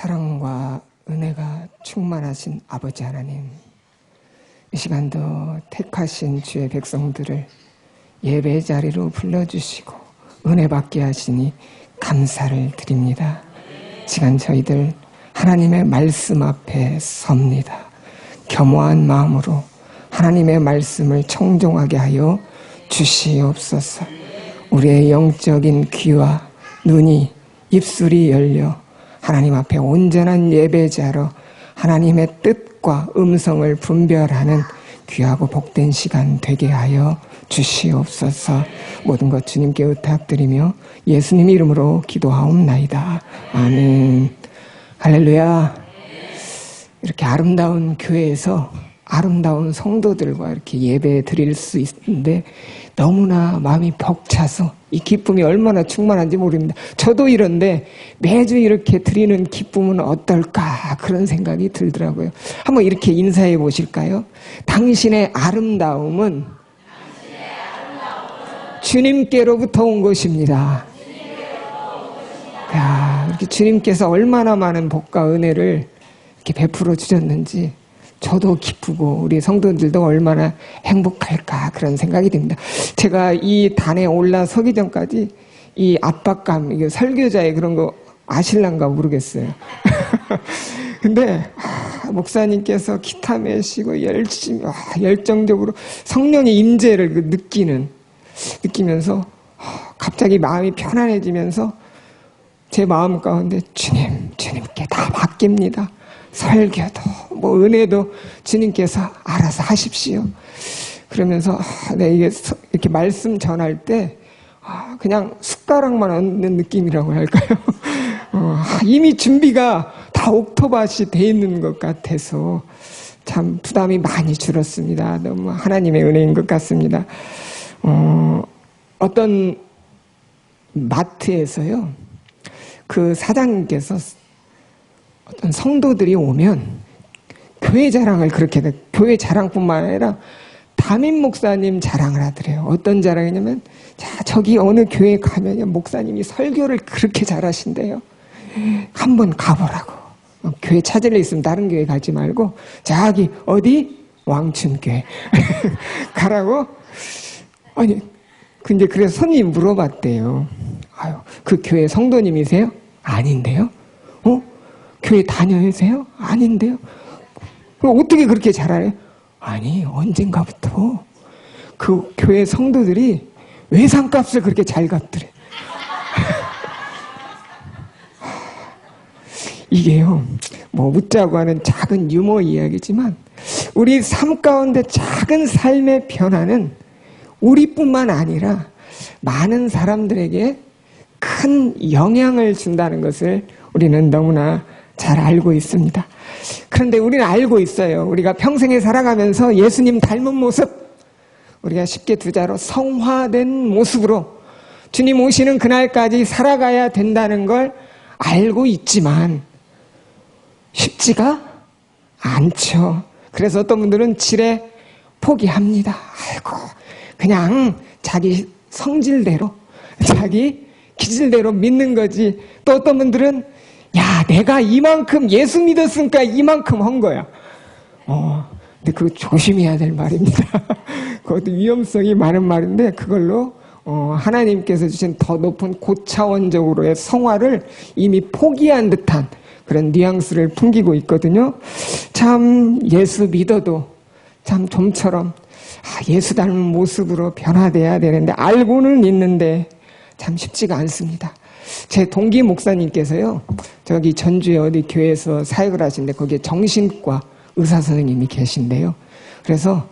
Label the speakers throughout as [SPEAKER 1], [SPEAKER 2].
[SPEAKER 1] 사랑과 은혜가 충만하신 아버지 하나님, 이 시간도 택하신 주의 백성들을 예배 자리로 불러주시고 은혜 받게 하시니 감사를 드립니다. 시간 저희들 하나님의 말씀 앞에 섭니다. 겸허한 마음으로 하나님의 말씀을 청종하게 하여 주시옵소서. 우리의 영적인 귀와 눈이, 입술이 열려 하나님 앞에 온전한 예배자로 하나님의 뜻과 음성을 분별하는 귀하고 복된 시간 되게 하여 주시옵소서. 모든 것 주님께 부탁드리며 예수님 이름으로 기도하옵나이다. 아멘. 할렐루야. 이렇게 아름다운 교회에서 아름다운 성도들과 이렇게 예배 드릴 수 있는데 너무나 마음이 벅차서 이 기쁨이 얼마나 충만한지 모릅니다. 저도 이런데 매주 이렇게 드리는 기쁨은 어떨까 그런 생각이 들더라고요. 한번 이렇게 인사해 보실까요? 당신의 아름다움은 주님께로부터 온 것입니다. 야, 이렇게 주님께서 얼마나 많은 복과 은혜를 이렇게 베풀어 주셨는지 저도 기쁘고 우리 성도들도 얼마나 행복할까 그런 생각이 듭니다. 제가 이 단에 올라서기 전까지 이 압박감, 이게 설교자의 그런 거 아실란가 모르겠어요. 근데 목사님께서 기타 매시고 열심히 열정적으로 성령의 임재를 느끼면서 갑자기 마음이 편안해지면서 제 마음 가운데 주님께 다 맡깁니다. 설교도 뭐 은혜도 주님께서 알아서 하십시오. 그러면서 이게 이렇게 말씀 전할 때 그냥 숟가락만 얹는 느낌이라고 할까요? 이미 준비가 다 옥토밭이 돼 있는 것 같아서 참 부담이 많이 줄었습니다. 너무 하나님의 은혜인 것 같습니다. 어떤 마트에서요, 그 사장님께서 어떤 성도들이 오면 교회 자랑을 그렇게 해요. 교회 자랑뿐만 아니라 담임 목사님 자랑을 하더래요. 어떤 자랑이냐면, 자, 저기 어느 교회 가면 목사님이 설교를 그렇게 잘하신대요. 한번 가보라고. 교회 찾을 일 있으면 다른 교회 가지 말고 저기 어디? 왕춘교회 가라고. 아니 근데 그래서 손님이 물어봤대요. 아유, 그 교회 성도님이세요? 아닌데요. 교회 다녀오세요? 아닌데요. 그럼 어떻게 그렇게 잘 알아요? 아니, 언젠가부터 그 교회 성도들이 외상값을 그렇게 잘 갚더래. 이게요, 뭐 웃자고 하는 작은 유머 이야기지만 우리 삶 가운데 작은 삶의 변화는 우리뿐만 아니라 많은 사람들에게 큰 영향을 준다는 것을 우리는 너무나 잘 알고 있습니다. 그런데 우리는 알고 있어요. 우리가 평생에 살아가면서 예수님 닮은 모습, 우리가 쉽게 두 자로 성화된 모습으로 주님 오시는 그날까지 살아가야 된다는 걸 알고 있지만 쉽지가 않죠. 그래서 어떤 분들은 지레 포기합니다. 아이고, 그냥 자기 성질대로, 자기 기질대로 믿는 거지. 또 어떤 분들은 야, 내가 이만큼 예수 믿었으니까 이만큼 한 거야. 근데 그거 조심해야 될 말입니다. 그것도 위험성이 많은 말인데 그걸로 하나님께서 주신 더 높은 고차원적으로의 성화를 이미 포기한 듯한 그런 뉘앙스를 풍기고 있거든요. 참 예수 믿어도 참 좀처럼 예수 닮은 모습으로 변화돼야 되는데 알고는 있는데 참 쉽지가 않습니다. 제 동기 목사님께서요, 저기 전주에 어디 교회에서 사역을 하시는데 거기에 정신과 의사 선생님이 계신데요. 그래서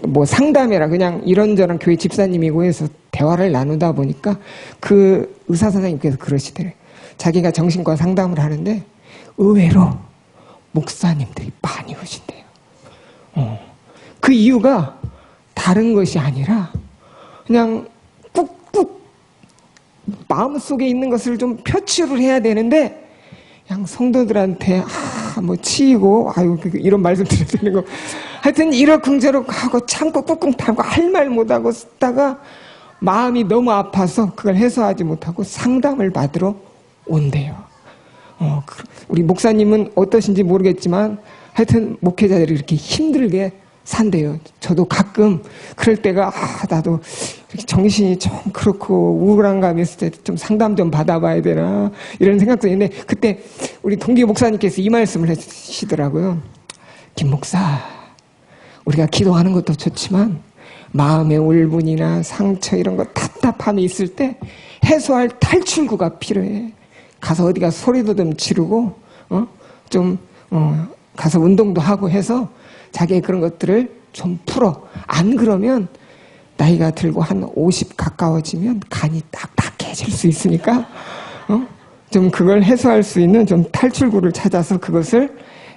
[SPEAKER 1] 뭐 상담이라 그냥 이런저런 교회 집사님이고 해서 대화를 나누다 보니까 그 의사 선생님께서 그러시더래요. 자기가 정신과 상담을 하는데 의외로 목사님들이 많이 오신대요. 그 이유가 다른 것이 아니라 그냥 꾹꾹 마음속에 있는 것을 좀 표출을 해야 되는데 그냥 성도들한테 뭐 치이고 이런 말씀 드려야 되는 거 하여튼 이러쿵저러쿵 하고 참고 꾹꾹 타고 할 말 못하고 쓰다가 마음이 너무 아파서 그걸 해소하지 못하고 상담을 받으러 온대요. 우리 목사님은 어떠신지 모르겠지만 하여튼 목회자들이 이렇게 힘들게 산대요. 저도 가끔 그럴 때가 나도 이렇게 정신이 좀 그렇고 우울한 감이 있을 때 좀 상담 좀 받아봐야 되나 이런 생각도 있는데 그때 우리 동기 목사님께서 이 말씀을 해주시더라고요. 김 목사, 우리가 기도하는 것도 좋지만 마음의 울분이나 상처 이런 거 답답함이 있을 때 해소할 탈출구가 필요해. 가서 어디가 소리도 좀 지르고 가서 운동도 하고 해서 자기의 그런 것들을 좀 풀어. 안 그러면 나이가 들고 한 50 가까워지면 간이 딱딱해질 수 있으니까 좀 그걸 해소할 수 있는 좀 탈출구를 찾아서 그것을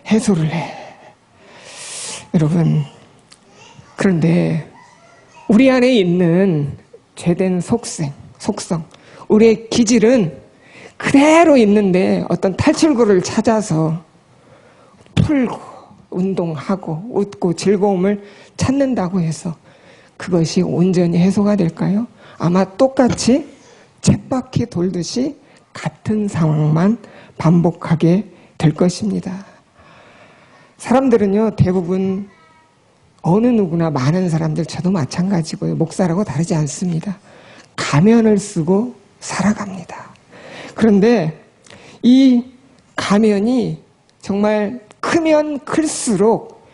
[SPEAKER 1] 해소를 해. 여러분, 그런데 우리 안에 있는 죄된 속성, 우리의 기질은 그대로 있는데 어떤 탈출구를 찾아서 풀고 운동하고 웃고 즐거움을 찾는다고 해서 그것이 온전히 해소가 될까요? 아마 똑같이 쳇바퀴 돌듯이 같은 상황만 반복하게 될 것입니다. 사람들은요, 대부분 어느 누구나 많은 사람들, 저도 마찬가지고요. 목사라고 다르지 않습니다. 가면을 쓰고 살아갑니다. 그런데 이 가면이 정말 크면 클수록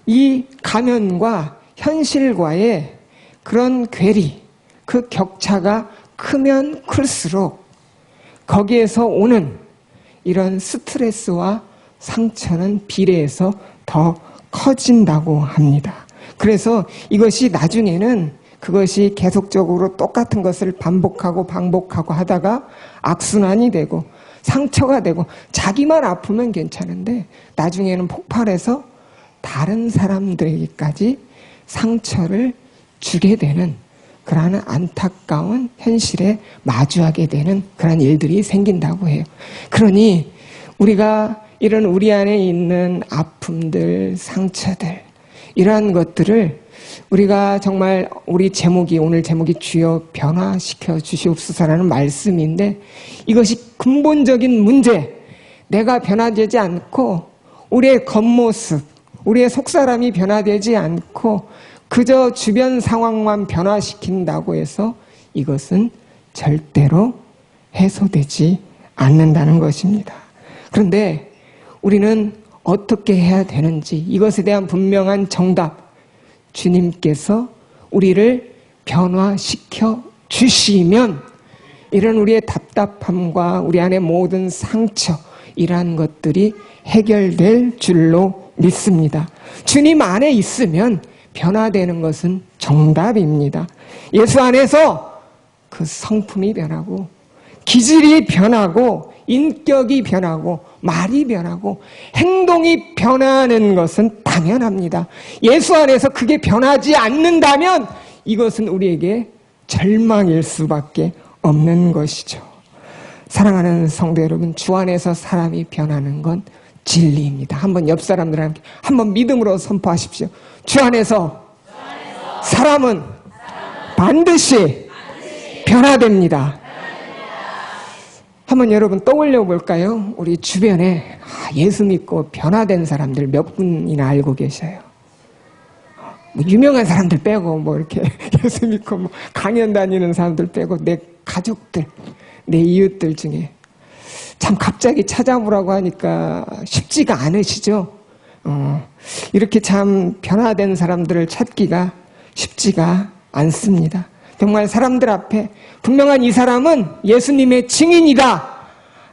[SPEAKER 1] 이 가면과 현실과의 그런 괴리, 그 격차가 크면 클수록 거기에서 오는 이런 스트레스와 상처는 비례해서 더 커진다고 합니다. 그래서 이것이 나중에는 그것이 계속적으로 똑같은 것을 반복하고 하다가 악순환이 되고 상처가 되고 자기만 아프면 괜찮은데 나중에는 폭발해서 다른 사람들에게까지 상처를 주게 되는 그러한 안타까운 현실에 마주하게 되는 그런 일들이 생긴다고 해요. 그러니 우리가 이런 우리 안에 있는 아픔들, 상처들 이러한 것들을 우리가 정말 오늘 제목이 주여 변화시켜 주시옵소서라는 말씀인데 이것이 근본적인 문제, 내가 변화되지 않고 우리의 겉모습, 우리의 속사람이 변화되지 않고 그저 주변 상황만 변화시킨다고 해서 이것은 절대로 해소되지 않는다는 것입니다. 그런데 우리는 어떻게 해야 되는지 이것에 대한 분명한 정답, 주님께서 우리를 변화시켜 주시면 이런 우리의 답답함과 우리 안의 모든 상처 이러한 것들이 해결될 줄로 믿습니다. 주님 안에 있으면 변화되는 것은 정답입니다. 예수 안에서 그 성품이 변하고 기질이 변하고 인격이 변하고 말이 변하고 행동이 변하는 것은 당연합니다. 예수 안에서 그게 변하지 않는다면 이것은 우리에게 절망일 수밖에 없는 것이죠. 사랑하는 성도 여러분, 주 안에서 사람이 변하는 건 진리입니다. 한번 옆 사람들한테 한번 믿음으로 선포하십시오. 주 안에서 사람은 반드시 변화됩니다. 한번 여러분 떠올려 볼까요? 우리 주변에 예수 믿고 변화된 사람들 몇 분이나 알고 계셔요? 뭐 유명한 사람들 빼고 뭐 이렇게 예수 믿고 뭐 강연 다니는 사람들 빼고 내 가족들, 내 이웃들 중에 참 갑자기 찾아보라고 하니까 쉽지가 않으시죠? 이렇게 참 변화된 사람들을 찾기가 쉽지가 않습니다. 정말 사람들 앞에 분명한 이 사람은 예수님의 증인이다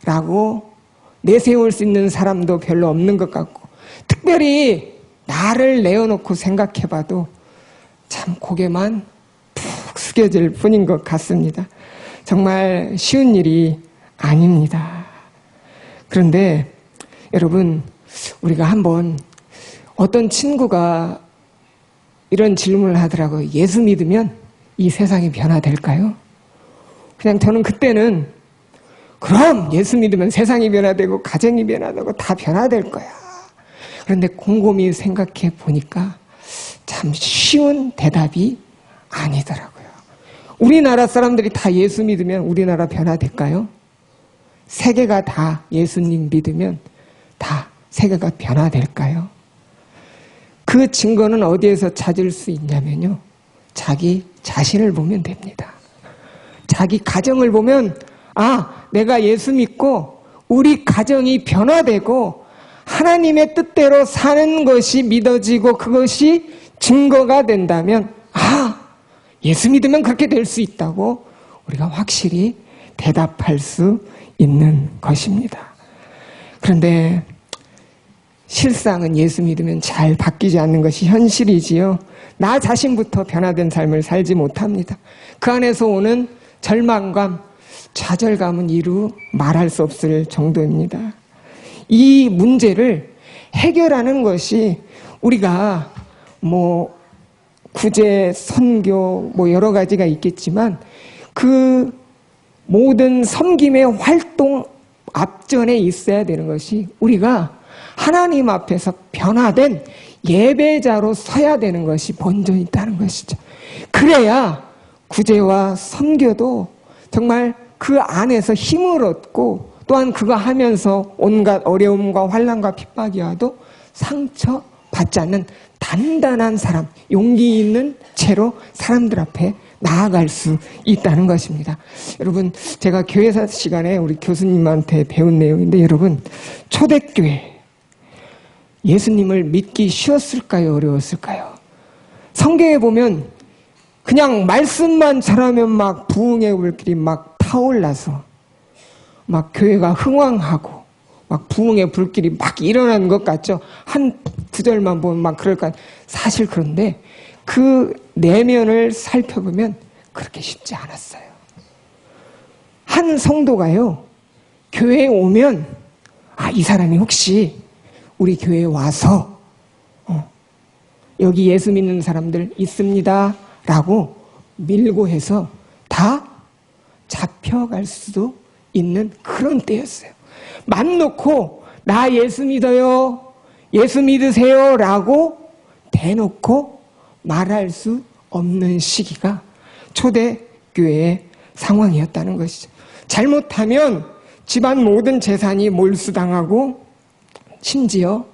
[SPEAKER 1] 라고 내세울 수 있는 사람도 별로 없는 것 같고 특별히 나를 내어놓고 생각해봐도 참 고개만 푹 숙여질 뿐인 것 같습니다. 정말 쉬운 일이 아닙니다. 그런데 여러분, 우리가 한번 어떤 친구가 이런 질문을 하더라고요. 예수 믿으면 이 세상이 변화될까요? 그냥 저는 그때는 그럼 예수 믿으면 세상이 변화되고 가정이 변화되고 다 변화될 거야. 그런데 곰곰이 생각해 보니까 참 쉬운 대답이 아니더라고요. 우리나라 사람들이 다 예수 믿으면 우리나라 변화될까요? 세계가 다 예수님 믿으면 다 세계가 변화될까요? 그 증거는 어디에서 찾을 수 있냐면요. 자기 자신을 보면 됩니다. 자기 가정을 보면 내가 예수 믿고 우리 가정이 변화되고 하나님의 뜻대로 사는 것이 믿어지고 그것이 증거가 된다면 예수 믿으면 그렇게 될 수 있다고 우리가 확실히 대답할 수 있는 것입니다. 그런데 실상은 예수 믿으면 잘 바뀌지 않는 것이 현실이지요. 나 자신부터 변화된 삶을 살지 못합니다. 그 안에서 오는 절망감, 좌절감은 이루 말할 수 없을 정도입니다. 이 문제를 해결하는 것이 우리가 구제, 선교 여러 가지가 있겠지만 그 모든 섬김의 활동 앞전에 있어야 되는 것이 우리가 하나님 앞에서 변화된 예배자로 서야 되는 것이 먼저 있다는 것이죠. 그래야 구제와 선교도 정말 그 안에서 힘을 얻고 또한 그거 하면서 온갖 어려움과 환난과 핍박이 와도 상처받지 않는 단단한 사람, 용기 있는 채로 사람들 앞에 나아갈 수 있다는 것입니다. 여러분, 제가 교회사 시간에 우리 교수님한테 배운 내용인데 여러분, 초대교회 예수님을 믿기 쉬웠을까요? 어려웠을까요? 성경에 보면 그냥 말씀만 잘하면 막 부흥의 불길이 막 타올라서 막 교회가 흥왕하고 막 부흥의 불길이 막 일어나는 것 같죠? 한 구절만 보면 막 그럴까? 사실 그런데 그 내면을 살펴보면 그렇게 쉽지 않았어요. 한 성도가요, 교회에 오면 이 사람이 혹시 우리 교회에 와서 여기 예수 믿는 사람들 있습니다 라고 밀고 해서 다 잡혀갈 수도 있는 그런 때였어요. 맘 놓고 나 예수 믿어요, 예수 믿으세요 라고 대놓고 말할 수 없는 시기가 초대교회의 상황이었다는 것이죠. 잘못하면 집안 모든 재산이 몰수당하고 심지어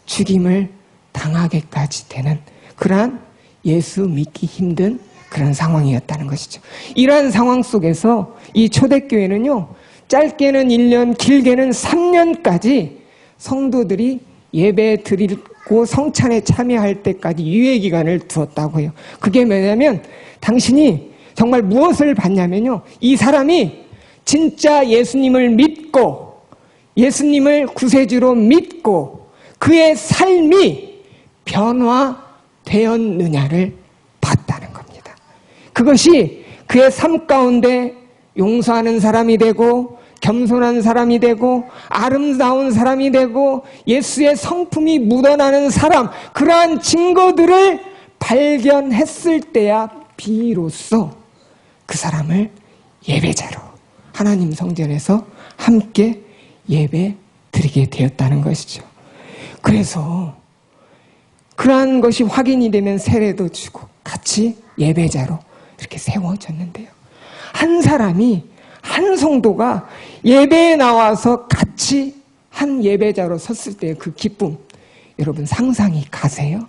[SPEAKER 1] 죽임을 당하게까지 되는 그러한 예수 믿기 힘든 그런 상황이었다는 것이죠. 이러한 상황 속에서 이 초대교회는요, 짧게는 1년, 길게는 3년까지 성도들이 예배 드리고 성찬에 참여할 때까지 유예기간을 두었다고 해요. 그게 뭐냐면 당신이 정말 무엇을 받냐면요, 이 사람이 진짜 예수님을 믿고 예수님을 구세주로 믿고 그의 삶이 변화되었느냐를 봤다는 겁니다. 그것이 그의 삶 가운데 용서하는 사람이 되고 겸손한 사람이 되고 아름다운 사람이 되고 예수의 성품이 묻어나는 사람, 그러한 증거들을 발견했을 때야 비로소 그 사람을 예배자로 하나님 성전에서 함께 예배 드리게 되었다는 것이죠. 그래서 그러한 것이 확인이 되면 세례도 주고 같이 예배자로 이렇게 세워졌는데요. 한 사람이, 한 성도가 예배에 나와서 같이 한 예배자로 섰을 때의 그 기쁨, 여러분 상상이 가세요?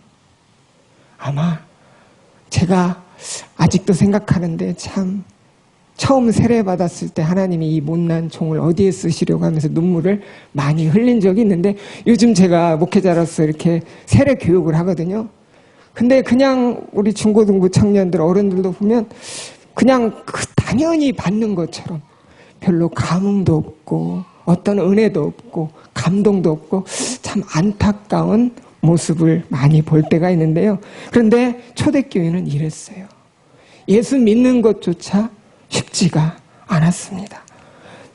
[SPEAKER 1] 아마 제가 아직도 생각하는데 참 처음 세례받았을 때 하나님이 이 못난 종을 어디에 쓰시려고 하면서 눈물을 많이 흘린 적이 있는데, 요즘 제가 목회자로서 이렇게 세례 교육을 하거든요. 근데 그냥 우리 중고등부 청년들, 어른들도 보면 그냥 당연히 받는 것처럼 별로 감흥도 없고 어떤 은혜도 없고 감동도 없고 참 안타까운 모습을 많이 볼 때가 있는데요. 그런데 초대교회는 이랬어요. 예수 믿는 것조차 쉽지가 않았습니다.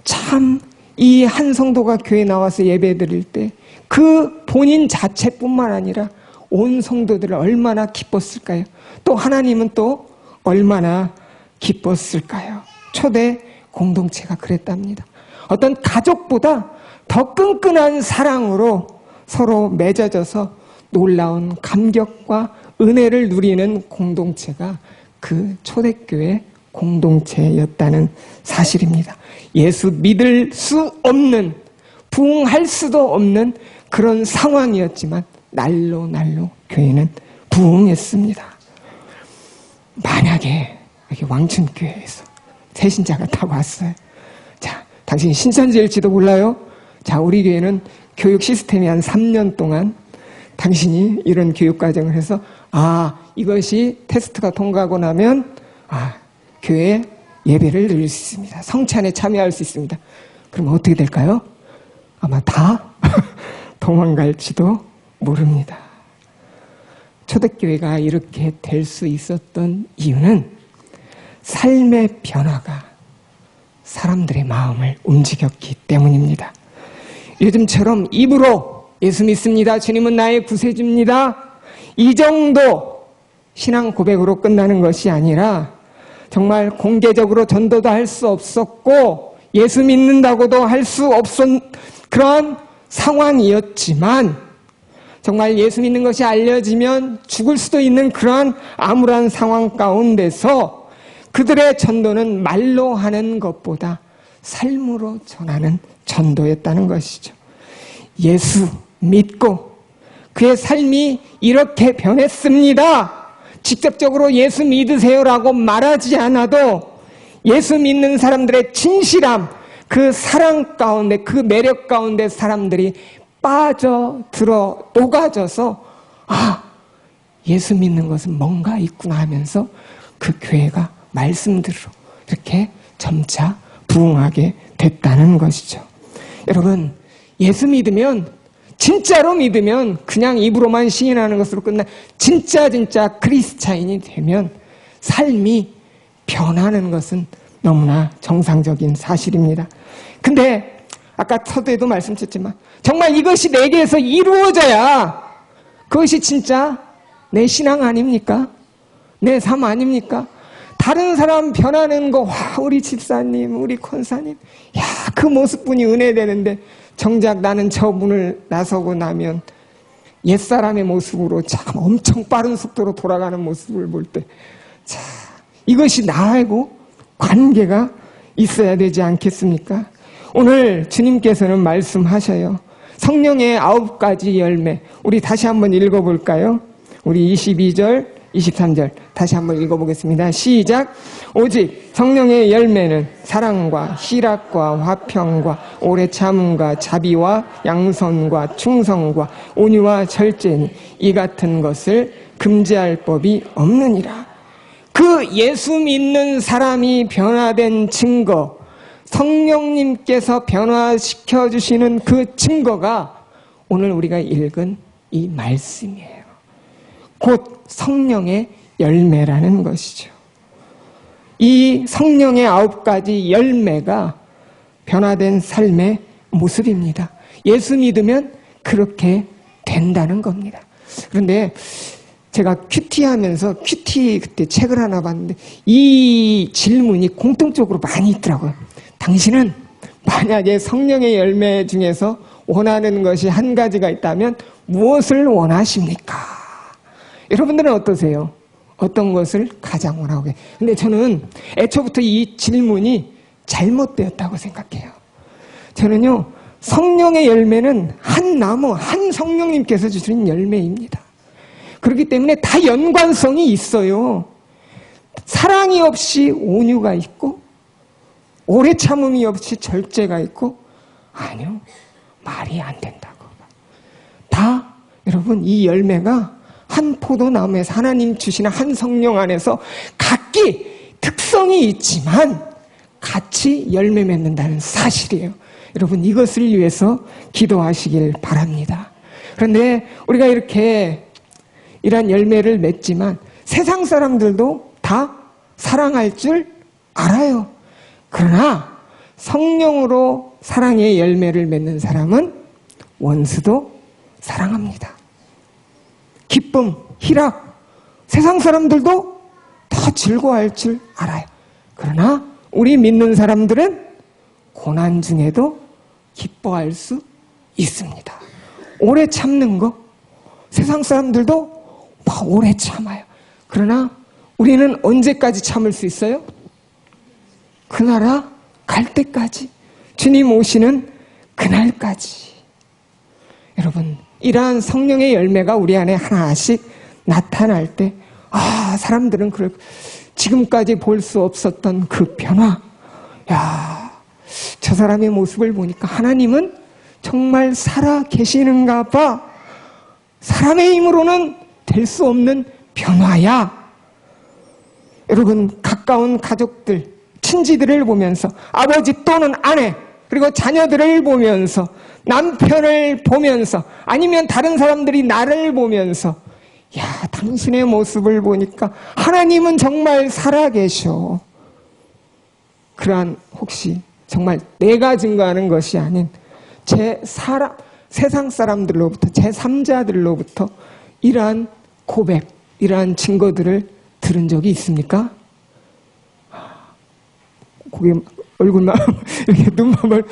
[SPEAKER 1] 참 이 한 성도가 교회에 나와서 예배 드릴 때 그 본인 자체뿐만 아니라 온 성도들을 얼마나 기뻤을까요? 또 하나님은 또 얼마나 기뻤을까요? 초대 공동체가 그랬답니다. 어떤 가족보다 더 끈끈한 사랑으로 서로 맺어져서 놀라운 감격과 은혜를 누리는 공동체가 그 초대교회 공동체였다는 사실입니다. 예수 믿을 수 없는, 부흥할 수도 없는 그런 상황이었지만 날로 교회는 부흥했습니다. 만약에 여기 왕춘교회에서 새신자가 다 왔어요. 자, 당신이 신천지일지도 몰라요. 자, 우리 교회는 교육 시스템이 한 3년 동안 당신이 이런 교육 과정을 해서 이것이 테스트가 통과하고 나면 교회 예배를 드릴 수 있습니다. 성찬에 참여할 수 있습니다. 그럼 어떻게 될까요? 아마 다 도망갈지도 모릅니다. 초대교회가 이렇게 될 수 있었던 이유는 삶의 변화가 사람들의 마음을 움직였기 때문입니다. 요즘처럼 입으로 예수 믿습니다, 주님은 나의 구세주입니다, 이 정도 신앙 고백으로 끝나는 것이 아니라 정말 공개적으로 전도도 할 수 없었고 예수 믿는다고도 할 수 없었던 그런 상황이었지만, 정말 예수 믿는 것이 알려지면 죽을 수도 있는 그런 암울한 상황 가운데서 그들의 전도는 말로 하는 것보다 삶으로 전하는 전도였다는 것이죠. 예수 믿고 그의 삶이 이렇게 변했습니다, 직접적으로 예수 믿으세요라고 말하지 않아도 예수 믿는 사람들의 진실함, 그 사랑 가운데, 그 매력 가운데 사람들이 빠져들어 녹아져서 예수 믿는 것은 뭔가 있구나 하면서 그 교회가 말씀대로 이렇게 점차 부흥하게 됐다는 것이죠. 여러분, 예수 믿으면, 진짜로 믿으면 그냥 입으로만 시인하는 것으로 끝나 진짜 크리스찬이 되면 삶이 변하는 것은 너무나 정상적인 사실입니다. 근데 아까 서두에도 말씀드렸지만 정말 이것이 내게서 이루어져야 그것이 진짜 내 신앙 아닙니까? 내 삶 아닙니까? 다른 사람 변하는 거, 우리 집사님, 우리 권사님, 그 모습뿐이 은혜되는데 정작 나는 저분을 나서고 나면 옛사람의 모습으로 참 엄청 빠른 속도로 돌아가는 모습을 볼 때, 이것이 나하고 관계가 있어야 되지 않겠습니까? 오늘 주님께서는 말씀하셔요. 성령의 9가지 열매, 우리 다시 한번 읽어볼까요? 우리 22절, 23절 다시 한번 읽어보겠습니다. 시작. 오직 성령의 열매는 사랑과 희락과 화평과 오래 참음과 자비와 양선과 충성과 온유와 절제니 이 같은 것을 금지할 법이 없느니라. 그 예수 믿는 사람이 변화된 증거, 성령님께서 변화시켜 주시는 그 증거가 오늘 우리가 읽은 이 말씀이에요. 곧 성령의 열매라는 것이죠. 이 성령의 9가지 열매가 변화된 삶의 모습입니다. 예수 믿으면 그렇게 된다는 겁니다. 그런데 제가 큐티하면서 그때 책을 하나 봤는데 이 질문이 공통적으로 많이 있더라고요. 당신은 만약에 성령의 열매 중에서 원하는 것이 한 가지가 있다면 무엇을 원하십니까? 여러분들은 어떠세요? 어떤 것을 가장 원하고 계세요? 근데 저는 애초부터 이 질문이 잘못되었다고 생각해요. 저는요, 성령의 열매는 한 나무, 한 성령님께서 주신 열매입니다. 그렇기 때문에 다 연관성이 있어요. 사랑이 없이 온유가 있고, 오래 참음이 없이 절제가 있고, 아니요, 말이 안 된다고. 다 여러분, 이 열매가 한 포도나무에서 하나님 주시는 한 성령 안에서 각기 특성이 있지만 같이 열매 맺는다는 사실이에요. 여러분, 이것을 위해서 기도하시길 바랍니다. 그런데 우리가 이렇게 이런 열매를 맺지만 세상 사람들도 다 사랑할 줄 알아요. 그러나 성령으로 사랑의 열매를 맺는 사람은 원수도 사랑합니다. 기쁨, 희락, 세상 사람들도 다 즐거워할 줄 알아요. 그러나 우리 믿는 사람들은 고난 중에도 기뻐할 수 있습니다. 오래 참는 거, 세상 사람들도 막 오래 참아요. 그러나 우리는 언제까지 참을 수 있어요? 그 나라 갈 때까지, 주님 오시는 그날까지. 여러분, 이러한 성령의 열매가 우리 안에 하나씩 나타날 때, 사람들은 지금까지 볼 수 없었던 그 변화, 저 사람의 모습을 보니까 하나님은 정말 살아 계시는가 봐. 사람의 힘으로는 될 수 없는 변화야. 여러분, 가까운 가족들, 친지들을 보면서, 아버지 또는 아내, 그리고 자녀들을 보면서, 남편을 보면서, 아니면 다른 사람들이 나를 보면서, 당신의 모습을 보니까 하나님은 정말 살아계셔. 그러한 혹시 정말 내가 증거하는 것이 아닌 세상 사람들로부터, 제3자들로부터 이러한 고백, 이러한 증거들을 들은 적이 있습니까? 고개, 얼굴만, 이렇게 눈만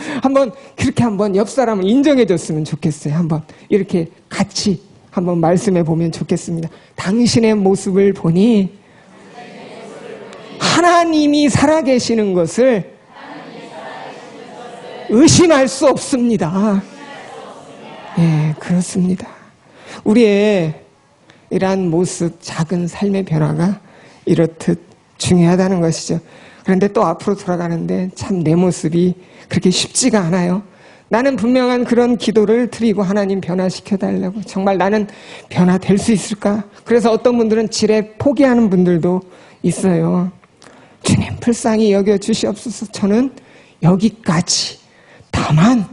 [SPEAKER 1] 그렇게 한번 옆 사람을 인정해 줬으면 좋겠어요. 한번 이렇게 같이 한번 말씀해 보면 좋겠습니다. 당신의 모습을 보니 하나님이 살아계시는 것을 의심할 수 없습니다. 예, 그렇습니다. 우리의 이러한 모습, 작은 삶의 변화가 이렇듯 중요하다는 것이죠. 그런데 또 앞으로 돌아가는데 참 내 모습이 그렇게 쉽지가 않아요. 나는 분명한 그런 기도를 드리고 하나님 변화시켜달라고. 정말 나는 변화될 수 있을까? 그래서 어떤 분들은 지레 포기하는 분들도 있어요. 주님 불쌍히 여겨주시옵소서. 저는 여기까지. 다만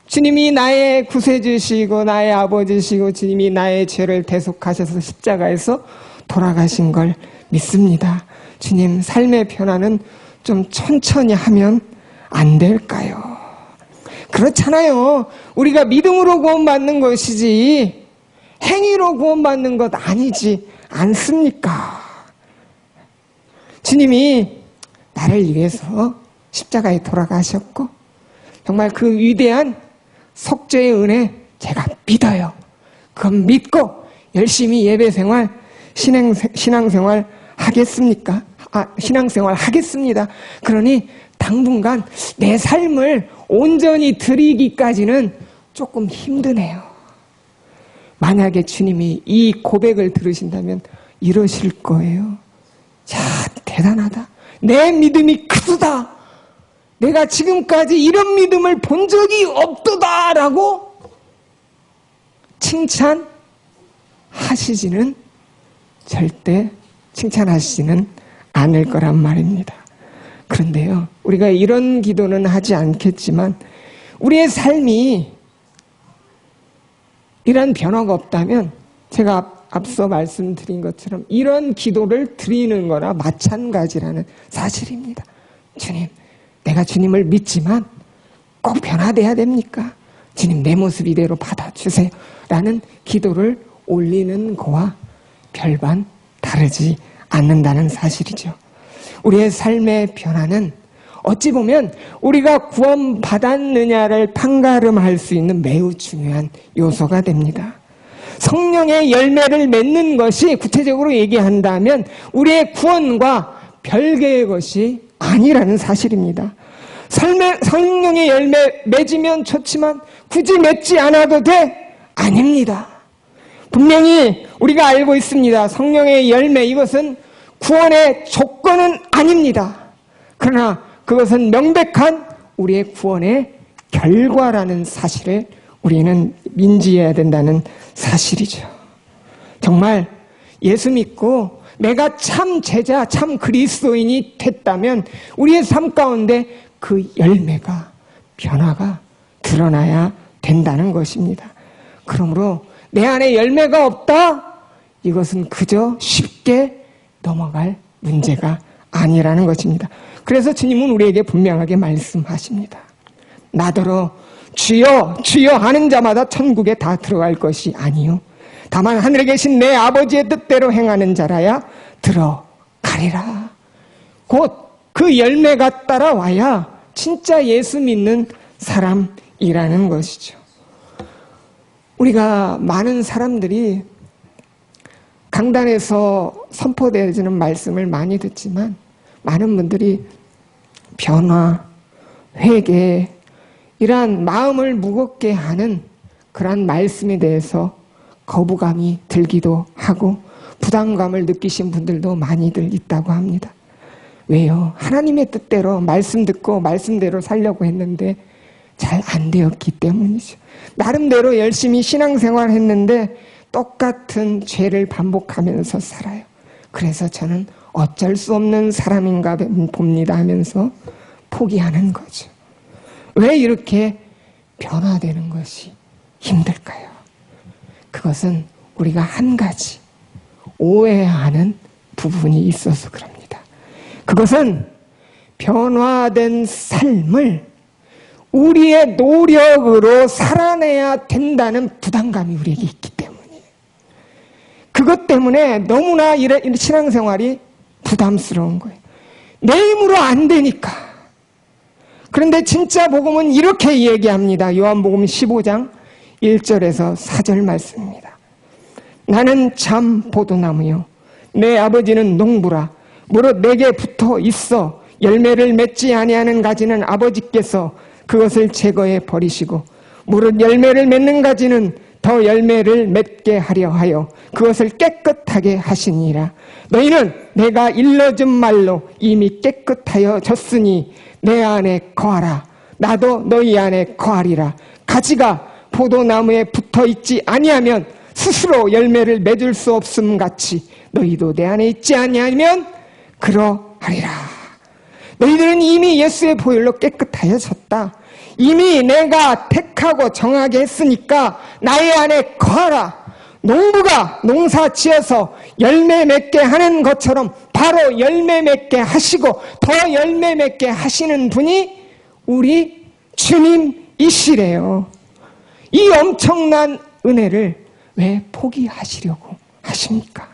[SPEAKER 1] 주님이 나의 구세주시고 나의 아버지시고 주님이 나의 죄를 대속하셔서 십자가에서 돌아가신 걸 믿습니다. 주님, 삶의 변화는 좀 천천히 하면 안 될까요? 그렇잖아요. 우리가 믿음으로 구원받는 것이지 행위로 구원받는 것 아니지 않습니까? 주님이 나를 위해서 십자가에 돌아가셨고 정말 그 위대한 속죄의 은혜 제가 믿어요. 그건 믿고 열심히 예배생활, 신앙생활 하겠습니까? 신앙생활 하겠습니다. 그러니 당분간 내 삶을 온전히 드리기까지는 조금 힘드네요. 만약에 주님이 이 고백을 들으신다면 이러실 거예요. 자, 대단하다. 내 믿음이 크다. 내가 지금까지 이런 믿음을 본 적이 없도다 라고 칭찬하시지는 절대 칭찬하시지는 않을 거란 말입니다. 그런데요, 우리가 이런 기도는 하지 않겠지만 우리의 삶이 이런 변화가 없다면 제가 앞서 말씀드린 것처럼 이런 기도를 드리는 거나 마찬가지라는 사실입니다. 주님, 내가 주님을 믿지만 꼭 변화돼야 됩니까? 주님, 내 모습 이대로 받아주세요 라는 기도를 올리는 거와 별반 다르지 않는다는 사실이죠. 우리의 삶의 변화는 어찌 보면 우리가 구원받았느냐를 판가름할 수 있는 매우 중요한 요소가 됩니다. 성령의 열매를 맺는 것이 구체적으로 얘기한다면 우리의 구원과 별개의 것이 아니라는 사실입니다. 성령의 열매 맺으면 좋지만 굳이 맺지 않아도 돼? 아닙니다. 분명히 우리가 알고 있습니다. 성령의 열매, 이것은 구원의 조건은 아닙니다. 그러나 그것은 명백한 우리의 구원의 결과라는 사실을 우리는 인지해야 된다는 사실이죠. 정말 예수 믿고 내가 참 제자, 참 그리스도인이 됐다면 우리의 삶 가운데 그 열매가, 변화가 드러나야 된다는 것입니다. 그러므로 내 안에 열매가 없다? 이것은 그저 쉽게 넘어갈 문제가 아니라는 것입니다. 그래서 주님은 우리에게 분명하게 말씀하십니다. 나더러 주여 주여 하는 자마다 천국에 다 들어갈 것이 아니요 다만 하늘에 계신 내 아버지의 뜻대로 행하는 자라야 들어가리라. 곧 그 열매가 따라와야 진짜 예수 믿는 사람이라는 것이죠. 우리가 많은 사람들이 강단에서 선포되어지는 말씀을 많이 듣지만 많은 분들이 변화, 회개, 이러한 마음을 무겁게 하는 그러한 말씀에 대해서 거부감이 들기도 하고 부담감을 느끼신 분들도 많이들 있다고 합니다. 왜요? 하나님의 뜻대로 말씀 듣고 말씀대로 살려고 했는데 잘 안 되었기 때문이죠. 나름대로 열심히 신앙생활 했는데 똑같은 죄를 반복하면서 살아요. 그래서 저는 어쩔 수 없는 사람인가 봅니다 하면서 포기하는 거죠. 왜 이렇게 변화되는 것이 힘들까요? 그것은 우리가 한 가지 오해하는 부분이 있어서 그럽니다. 그것은 변화된 삶을 우리의 노력으로 살아내야 된다는 부담감이 우리에게 있기 때문이에요. 그것 때문에 너무나 신앙생활이 부담스러운 거예요. 내 힘으로 안 되니까. 그런데 진짜 복음은 이렇게 얘기합니다. 요한복음 15장 1절에서 4절 말씀입니다. 나는 참 포도나무요 내 아버지는 농부라. 무릇 내게 붙어 있어 열매를 맺지 아니하는 가지는 아버지께서 그것을 제거해 버리시고 무릇 열매를 맺는 가지는 더 열매를 맺게 하려 하여 그것을 깨끗하게 하시니라. 너희는 내가 일러준 말로 이미 깨끗하여졌으니 내 안에 거하라. 나도 너희 안에 거하리라. 가지가 포도나무에 붙어있지 아니하면 스스로 열매를 맺을 수 없음 같이 너희도 내 안에 있지 아니하면 그러하리라. 너희들은 이미 예수의 보혈로 깨끗하여졌다. 이미 내가 택하고 정하게 했으니까 나의 안에 거하라. 농부가 농사 지어서 열매 맺게 하는 것처럼 바로 열매 맺게 하시고 더 열매 맺게 하시는 분이 우리 주님이시래요. 이 엄청난 은혜를 왜 포기하시려고 하십니까?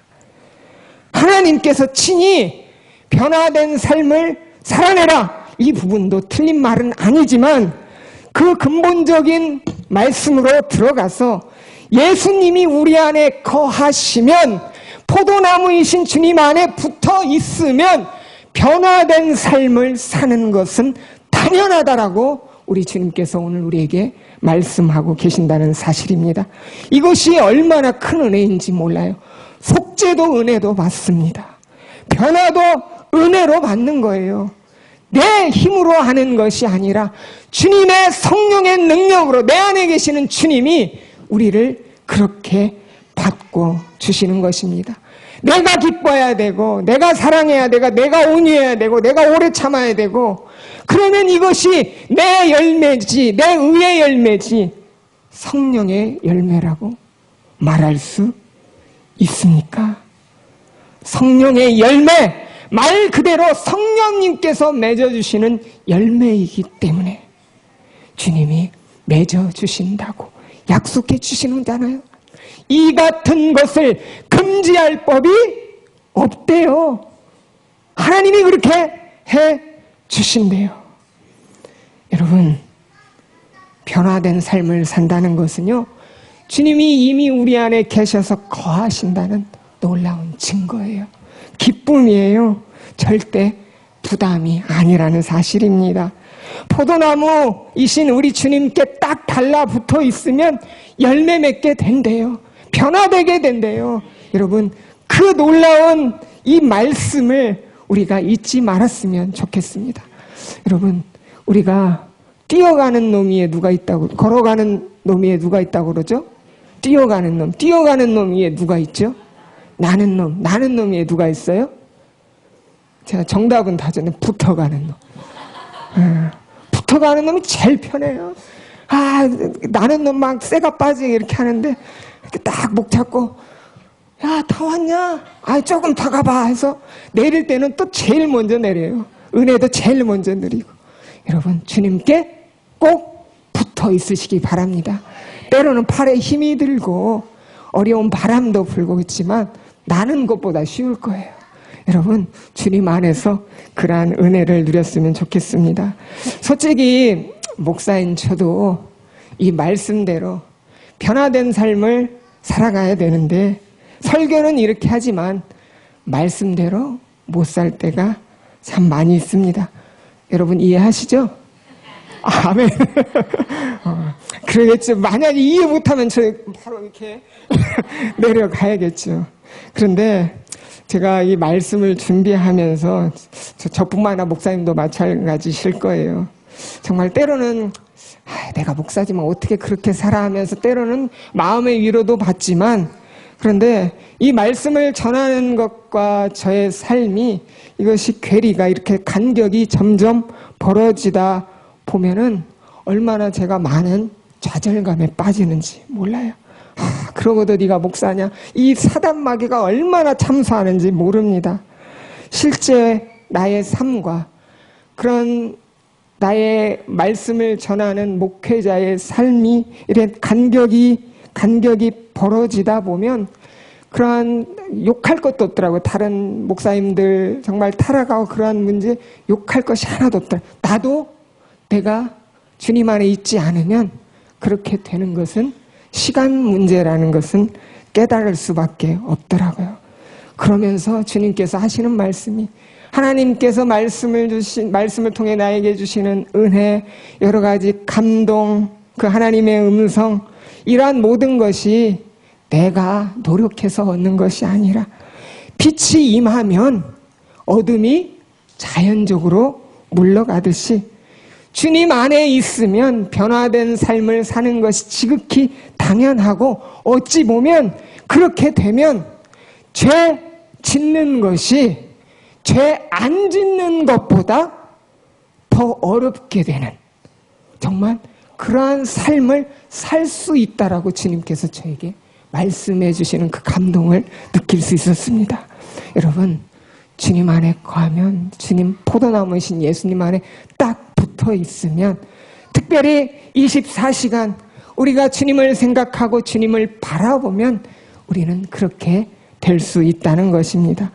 [SPEAKER 1] 하나님께서 친히 변화된 삶을 살아내라. 이 부분도 틀린 말은 아니지만 그 근본적인 말씀으로 들어가서 예수님이 우리 안에 거하시면 포도나무이신 주님 안에 붙어 있으면 변화된 삶을 사는 것은 당연하다라고 우리 주님께서 오늘 우리에게 말씀하고 계신다는 사실입니다. 이것이 얼마나 큰 은혜인지 몰라요. 속죄도 은혜도 받습니다. 변화도 은혜로 받는 거예요. 내 힘으로 하는 것이 아니라 주님의 성령의 능력으로 내 안에 계시는 주님이 우리를 그렇게 받고 주시는 것입니다. 내가 기뻐해야 되고 내가 사랑해야 되고 내가 온유해야 되고 내가 오래 참아야 되고 그러면 이것이 내 열매지 내 의의 열매지 성령의 열매라고 말할 수 있습니까? 성령의 열매, 말 그대로 성령님께서 맺어주시는 열매이기 때문에 주님이 맺어주신다고 약속해 주시는잖아요. 이 같은 것을 금지할 법이 없대요. 하나님이 그렇게 해 주신대요. 여러분, 변화된 삶을 산다는 것은요, 주님이 이미 우리 안에 계셔서 거하신다는 놀라운 증거예요. 기쁨이에요. 절대 부담이 아니라는 사실입니다. 포도나무이신 우리 주님께 딱 달라붙어 있으면 열매 맺게 된대요. 변화되게 된대요. 여러분, 그 놀라운 이 말씀을 우리가 잊지 말았으면 좋겠습니다. 여러분, 우리가 뛰어가는 놈 위에 누가 있다고, 걸어가는 놈 위에 누가 있다고 그러죠? 뛰어가는 놈 위에 누가 있죠? 나는 놈 위에 누가 있어요? 제가 정답은 다 전에 붙어가는 놈. 붙어가는 놈이 제일 편해요. 나는 놈 막 쇠가 빠지게 이렇게 하는데, 이렇게 딱 목 잡고, 야, 다 왔냐? 조금 더 가봐 해서 내릴 때는 또 제일 먼저 내려요. 은혜도 제일 먼저 누리고. 여러분, 주님께 꼭 붙어 있으시기 바랍니다. 때로는 팔에 힘이 들고 어려운 바람도 불고 있지만 나는 것보다 쉬울 거예요. 여러분, 주님 안에서 그러한 은혜를 누렸으면 좋겠습니다. 솔직히 목사인 저도 이 말씀대로 변화된 삶을 살아가야 되는데 설교는 이렇게 하지만 말씀대로 못 살 때가 참 많이 있습니다. 여러분 이해하시죠? 아멘. 그러겠죠. 만약에 이해 못하면 저 바로 이렇게 내려가야겠죠. 그런데 제가 이 말씀을 준비하면서 저뿐만 아니라 목사님도 마찬가지실 거예요. 정말 때로는 내가 목사지만 어떻게 그렇게 살아 하면서 때로는 마음의 위로도 받지만, 그런데 이 말씀을 전하는 것과 저의 삶이 이것이 괴리가 이렇게 간격이 점점 벌어지다 보면은 얼마나 제가 많은 좌절감에 빠지는지 몰라요. 그러고도 네가 목사냐? 이 사단 마귀가 얼마나 참소하는지 모릅니다. 실제 나의 삶과 그런 나의 말씀을 전하는 목회자의 삶이 이런 간격이 벌어지다 보면 그러한 욕할 것도 없더라고요. 다른 목사님들 정말 타락하고 그러한 문제 욕할 것이 하나도 없더라고요. 나도 내가 주님 안에 있지 않으면 그렇게 되는 것은 시간 문제라는 것은 깨달을 수밖에 없더라고요. 그러면서 주님께서 하시는 말씀이, 하나님께서 말씀을 통해 나에게 주시는 은혜, 여러 가지 감동, 그 하나님의 음성, 이러한 모든 것이 내가 노력해서 얻는 것이 아니라 빛이 임하면 어둠이 자연적으로 물러가듯이 주님 안에 있으면 변화된 삶을 사는 것이 지극히 당연하고, 어찌 보면 그렇게 되면 죄 짓는 것이 죄 안 짓는 것보다 더 어렵게 되는, 정말 그러한 삶을 살 수 있다라고 주님께서 저에게 말씀해 주시는 그 감동을 느낄 수 있었습니다. 여러분, 주님 안에 거하면, 주님 포도나무이신 예수님 안에 딱 붙어 있으면, 특별히 24시간 우리가 주님을 생각하고 주님을 바라보면 우리는 그렇게 될 수 있다는 것입니다.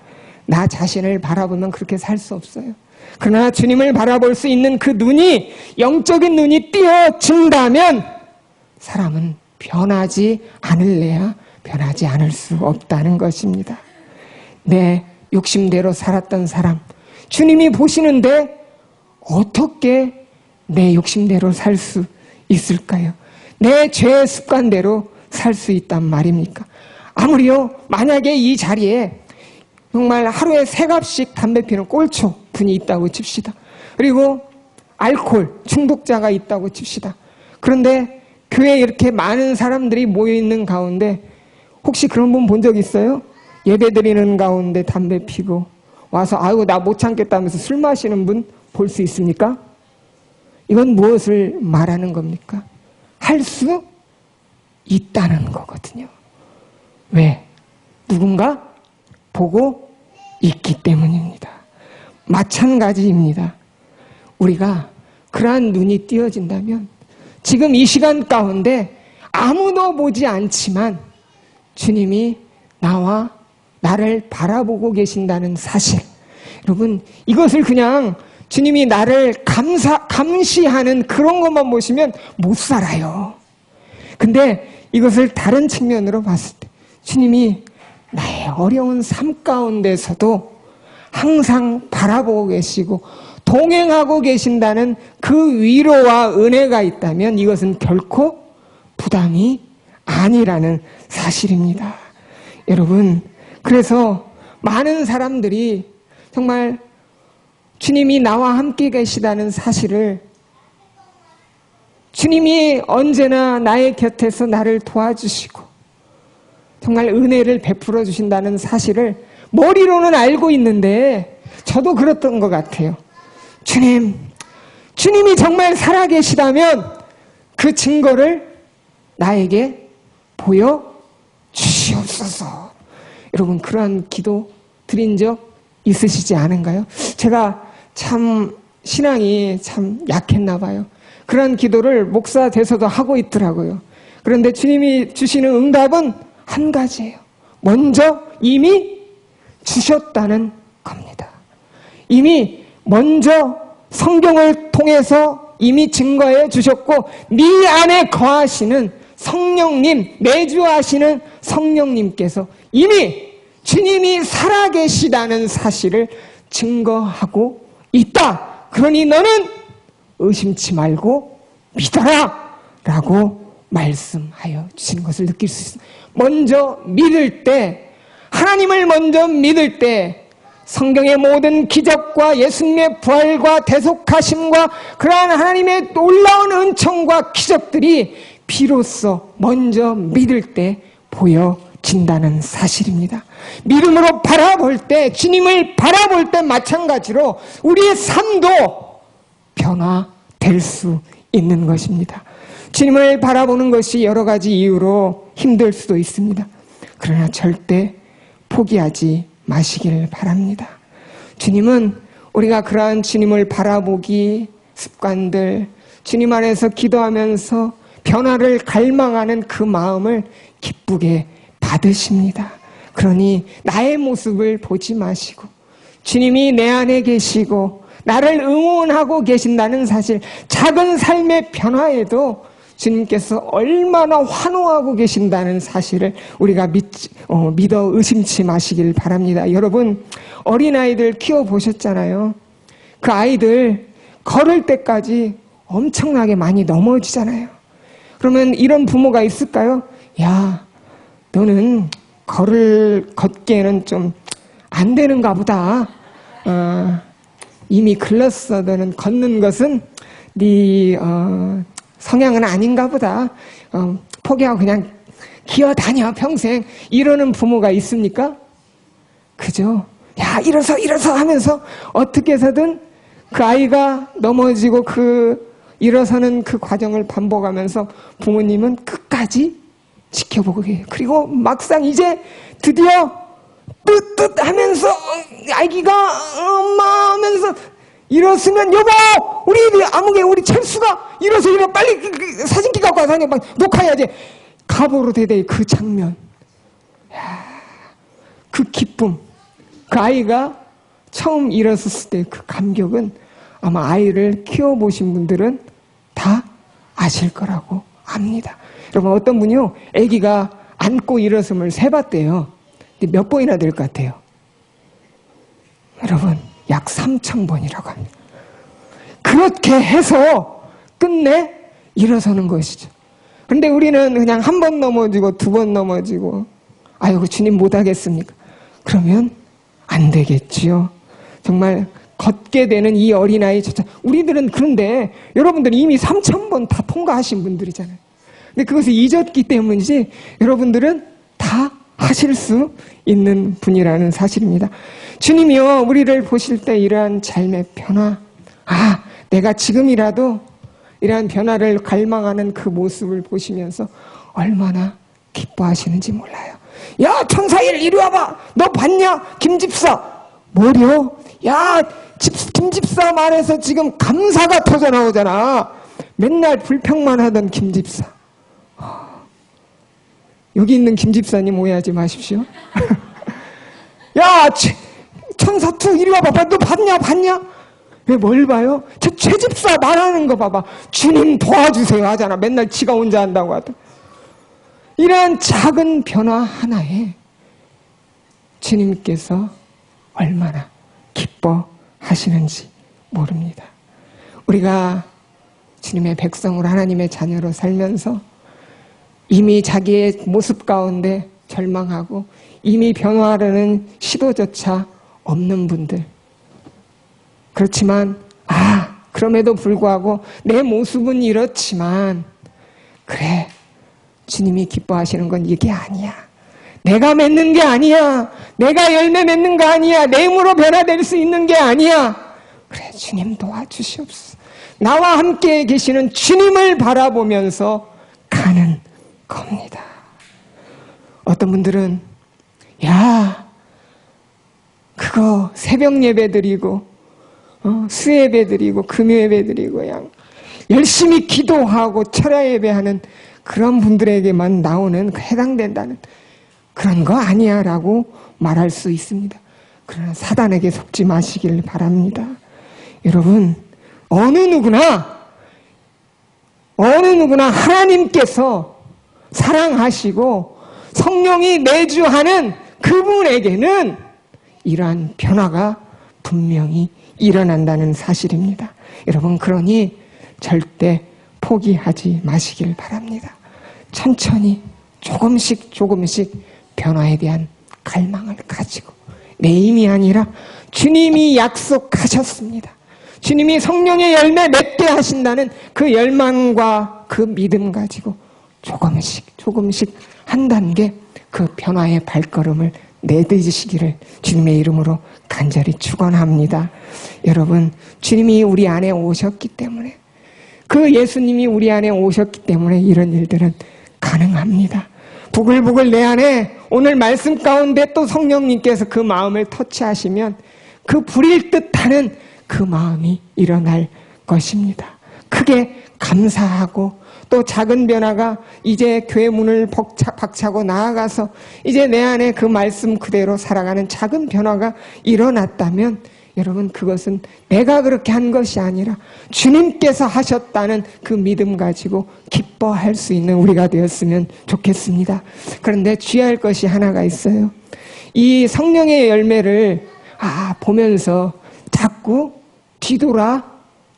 [SPEAKER 1] 나 자신을 바라보면 그렇게 살 수 없어요. 그러나 주님을 바라볼 수 있는 그 눈이, 영적인 눈이 띄어진다면 사람은 변하지 않을래야 변하지 않을 수 없다는 것입니다. 내 욕심대로 살았던 사람, 주님이 보시는데 어떻게 내 욕심대로 살 수 있을까요? 내 죄의 습관대로 살 수 있단 말입니까? 아무리요, 만약에 이 자리에 정말 하루에 3갑씩 담배 피는 꼴초 분이 있다고 칩시다. 그리고 알코올 중독자가 있다고 칩시다. 그런데 교회에 이렇게 많은 사람들이 모여있는 가운데 혹시 그런 분 본 적 있어요? 예배 드리는 가운데 담배 피고 와서 아이고 나 못 참겠다면서 술 마시는 분 볼 수 있습니까? 이건 무엇을 말하는 겁니까? 할 수 있다는 거거든요. 왜? 누군가 보고 있기 때문입니다. 마찬가지입니다. 우리가 그러한 눈이 띄어진다면 지금 이 시간 가운데 아무도 보지 않지만 주님이 나를 바라보고 계신다는 사실, 여러분 이것을 그냥 주님이 나를 감시하는 그런 것만 보시면 못 살아요. 근데 이것을 다른 측면으로 봤을 때 주님이 나의 어려운 삶 가운데서도 항상 바라보고 계시고 동행하고 계신다는 그 위로와 은혜가 있다면 이것은 결코 부담이 아니라는 사실입니다. 여러분, 그래서 많은 사람들이 정말 주님이 나와 함께 계시다는 사실을, 주님이 언제나 나의 곁에서 나를 도와주시고 정말 은혜를 베풀어 주신다는 사실을 머리로는 알고 있는데, 저도 그랬던 것 같아요. 주님이 정말 살아계시다면 그 증거를 나에게 보여주시옵소서. 여러분, 그러한 기도 드린 적 있으시지 않은가요? 제가 참 신앙이 참 약했나 봐요. 그런 기도를 목사 돼서도 하고 있더라고요. 그런데 주님이 주시는 응답은 한 가지예요. 먼저 이미 주셨다는 겁니다. 이미 먼저 성경을 통해서 이미 증거해 주셨고, 네 안에 거하시는 성령님, 내주하시는 성령님께서 이미 주님이 살아계시다는 사실을 증거하고 있다. 그러니 너는 의심치 말고 믿어라 라고 말씀하여 주신 것을 느낄 수 있습니다. 먼저 믿을 때, 하나님을 먼저 믿을 때 성경의 모든 기적과 예수님의 부활과 대속하심과 그러한 하나님의 놀라운 은총과 기적들이 비로소 먼저 믿을 때 보여진다는 사실입니다. 믿음으로 바라볼 때, 주님을 바라볼 때 마찬가지로 우리의 삶도 변화될 수 있는 것입니다. 주님을 바라보는 것이 여러 가지 이유로 힘들 수도 있습니다. 그러나 절대 포기하지 마시길 바랍니다. 주님은 우리가 그러한 주님을 바라보기 습관들, 주님 안에서 기도하면서 변화를 갈망하는 그 마음을 기쁘게 받으십니다. 그러니 나의 모습을 보지 마시고 주님이 내 안에 계시고 나를 응원하고 계신다는 사실, 작은 삶의 변화에도 주님께서 얼마나 환호하고 계신다는 사실을 우리가 믿어 의심치 마시길 바랍니다. 여러분, 어린아이들 키워보셨잖아요. 그 아이들 걸을 때까지 엄청나게 많이 넘어지잖아요. 그러면 이런 부모가 있을까요? 야, 너는 걷기에는 좀 안 되는가 보다. 이미 글렀어. 너는 걷는 것은 네 성향은 아닌가 보다. 포기하고 그냥 기어다녀 평생. 이러는 부모가 있습니까? 그죠? 야, 일어서 하면서 어떻게 해서든 그 아이가 넘어지고 일어서는 그 과정을 반복하면서 부모님은 끝까지 지켜보고 계세요. 그리고 막상 이제 드디어 뜨뜻 하면서 아기가 엄마 하면서 일었으면 여보 우리 아무개 우리 철수가 일어서 빨리 사진기 갖고 와서 막 녹화해야지. 가보로 대대 그 장면, 그 기쁨, 그 아이가 처음 일어섰을 때 그 감격은 아마 아이를 키워보신 분들은 다 아실 거라고 압니다. 여러분, 어떤 분이요 아기가 안고 일어섬을 세봤대요. 근데 몇 번이나 될 것 같아요? 여러분, 약 3,000번이라고 합니다. 그렇게 해서 끝내 일어서는 것이죠. 그런데 우리는 그냥 한 번 넘어지고 두 번 넘어지고 아이고 주님 못하겠습니까? 그러면 안 되겠지요. 정말 걷게 되는 이 어린아이 우리들은 그런데 여러분들은 이미 3,000번 다 통과하신 분들이잖아요. 근데 그것을 잊었기 때문이지 여러분들은 다 하실 수 있는 분이라는 사실입니다. 주님이요 우리를 보실 때 이러한 삶의 변화, 내가 지금이라도 이러한 변화를 갈망하는 그 모습을 보시면서 얼마나 기뻐하시는지 몰라요. 야 천사일 이리 와봐. 너 봤냐? 김집사. 뭐려? 야 김집사 말에서 지금 감사가 터져나오잖아. 맨날 불평만 하던 김집사. 여기 있는 김집사님 오해하지 마십시오. 야 천사투 이리 와봐. 너 봤냐? 왜 뭘 봐요? 저 최집사 말하는 거 봐봐. 주님 도와주세요 하잖아. 맨날 지가 혼자 한다고 하더라. 이러한 작은 변화 하나에 주님께서 얼마나 기뻐하시는지 모릅니다. 우리가 주님의 백성으로 하나님의 자녀로 살면서 이미 자기의 모습 가운데 절망하고 이미 변화하려는 시도조차 없는 분들, 그렇지만 그럼에도 불구하고 내 모습은 이렇지만 그래 주님이 기뻐하시는 건 이게 아니야. 내가 맺는 게 아니야. 내가 열매 맺는 거 아니야. 내 힘으로 변화될 수 있는 게 아니야. 그래 주님 도와주시옵소서. 나와 함께 계시는 주님을 바라보면서 가는 겁니다. 어떤 분들은 그거 새벽 예배 드리고 수예배 드리고 금요예배 드리고 그냥 열심히 기도하고 철야 예배하는 그런 분들에게만 나오는 해당된다는 그런 거 아니야 라고 말할 수 있습니다. 그러나 사단에게 속지 마시길 바랍니다. 여러분, 어느 누구나 하나님께서 사랑하시고 성령이 내주하는 그분에게는 이러한 변화가 분명히 일어난다는 사실입니다. 여러분, 그러니 절대 포기하지 마시길 바랍니다. 천천히 조금씩 변화에 대한 갈망을 가지고, 내 힘이 아니라 주님이 약속하셨습니다. 주님이 성령의 열매 맺게 하신다는 그 열망과 그 믿음 가지고 조금씩 한 단계 그 변화의 발걸음을 내딛으시기를 주님의 이름으로 간절히 축원합니다. 여러분, 주님이 우리 안에 오셨기 때문에, 그 예수님이 우리 안에 오셨기 때문에 이런 일들은 가능합니다. 부글부글 내 안에 오늘 말씀 가운데 또 성령님께서 그 마음을 터치하시면 그 불일 듯하는 그 마음이 일어날 것입니다. 크게 감사하고, 또 작은 변화가 이제 교회 문을 박차고 나아가서 이제 내 안에 그 말씀 그대로 살아가는 작은 변화가 일어났다면, 여러분, 그것은 내가 그렇게 한 것이 아니라 주님께서 하셨다는 그 믿음 가지고 기뻐할 수 있는 우리가 되었으면 좋겠습니다. 그런데 주의할 것이 하나가 있어요. 이 성령의 열매를 보면서 자꾸 뒤돌아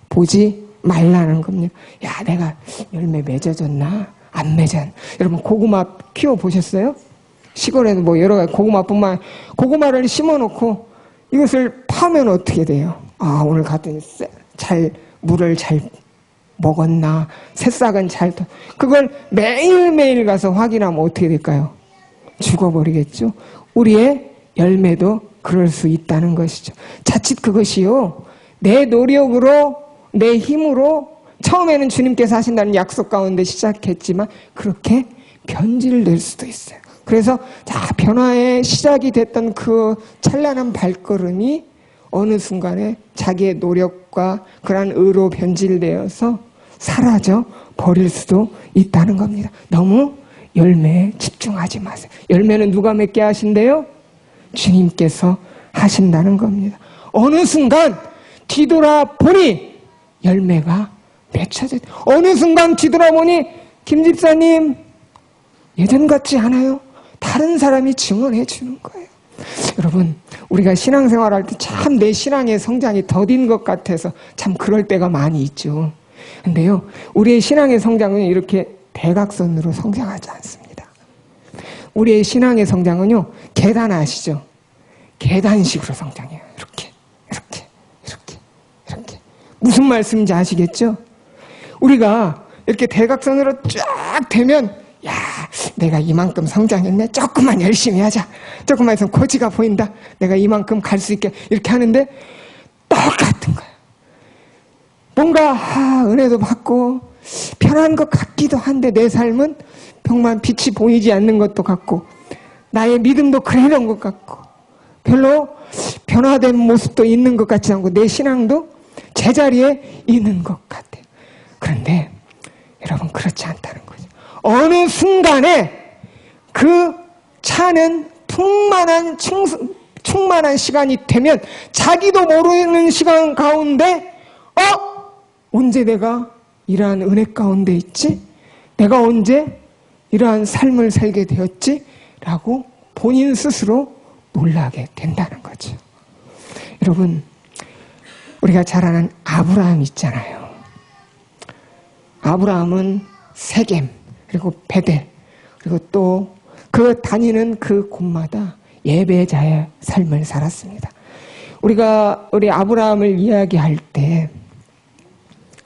[SPEAKER 1] 보지 말라는 겁니다. 야, 내가 열매 맺어졌나? 안 맺었나? 여러분, 고구마 키워보셨어요? 시골에는 뭐 여러 가지 고구마를 심어놓고 이것을 파면 어떻게 돼요? 오늘 갔더니 물을 잘 먹었나? 새싹은 그걸 매일매일 가서 확인하면 어떻게 될까요? 죽어버리겠죠? 우리의 열매도 그럴 수 있다는 것이죠. 자칫 그것이요, 내 노력으로, 내 힘으로 처음에는 주님께서 하신다는 약속 가운데 시작했지만 그렇게 변질될 수도 있어요. 그래서 변화의 시작이 됐던 그 찬란한 발걸음이 어느 순간에 자기의 노력과 그러한 의로 변질되어서 사라져 버릴 수도 있다는 겁니다. 너무 열매에 집중하지 마세요. 열매는 누가 맺게 하신대요? 주님께서 하신다는 겁니다. 어느 순간 뒤돌아보니 열매가 맺혀졌. 어느 순간 뒤돌아보니 김 집사님 예전 같지 않아요? 다른 사람이 증언해 주는 거예요. 여러분, 우리가 신앙생활할 때 참 내 신앙의 성장이 더딘 것 같아서 참 그럴 때가 많이 있죠. 근데요, 우리의 신앙의 성장은 이렇게 대각선으로 성장하지 않습니다. 우리의 신앙의 성장은요, 계단 아시죠? 계단식으로 성장해요. 이렇게. 무슨 말씀인지 아시겠죠? 우리가 이렇게 대각선으로 쫙 되면, 야, 내가 이만큼 성장했네. 조금만 열심히 하자. 조금만 해서 고지가 보인다. 내가 이만큼 갈 수 있게. 이렇게 하는데 똑같은 거야. 뭔가 은혜도 받고 편한 것 같기도 한데 내 삶은 정말 빛이 보이지 않는 것도 같고 나의 믿음도 그런 것 같고 별로 변화된 모습도 있는 것 같지 않고 내 신앙도 제자리에 있는 것 같아요. 그런데 여러분, 그렇지 않다는 거죠. 어느 순간에 그 차는 충만한 시간이 되면 자기도 모르는 시간 가운데 언제 내가 이러한 은혜 가운데 있지? 내가 언제 이러한 삶을 살게 되었지? 라고 본인 스스로 놀라게 된다는 거죠. 여러분, 우리가 잘 아는 아브라함 있잖아요. 아브라함은 세겜, 그리고 베델, 그리고 또 그 다니는 그 곳마다 예배자의 삶을 살았습니다. 우리가 우리 아브라함을 이야기할 때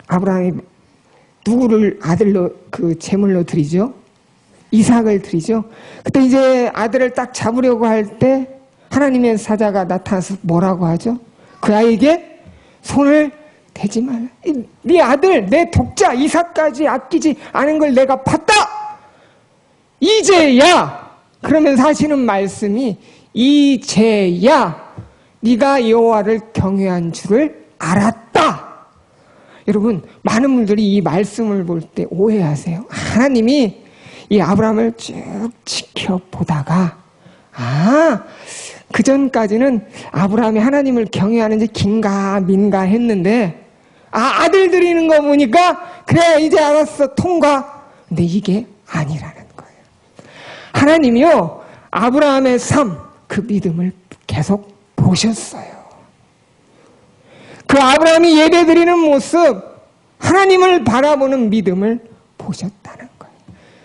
[SPEAKER 1] 아브라함이 누구를 아들로 그 제물로 드리죠? 이삭을 드리죠. 그때 이제 아들을 딱 잡으려고 할 때 하나님의 사자가 나타나서 뭐라고 하죠? 그 아이에게 손을 대지 말라. 네 아들, 내 독자 이삭까지 아끼지 않은 걸 내가 봤다. 이제야, 그러면서 하시는 말씀이 이제야 네가 여호와를 경외한 줄을 알았다. 여러분, 많은 분들이 이 말씀을 볼 때 오해하세요. 하나님이 이 아브라함을 쭉 지켜보다가 그전까지는 아브라함이 하나님을 경외하는지 긴가민가 했는데 아들 드리는 거 보니까 그래 이제 알았어 통과. 근데 이게 아니라는 거예요. 하나님이요, 아브라함의 삶, 그 믿음을 계속 보셨어요. 그 아브라함이 예배드리는 모습, 하나님을 바라보는 믿음을 보셨다는 거예요.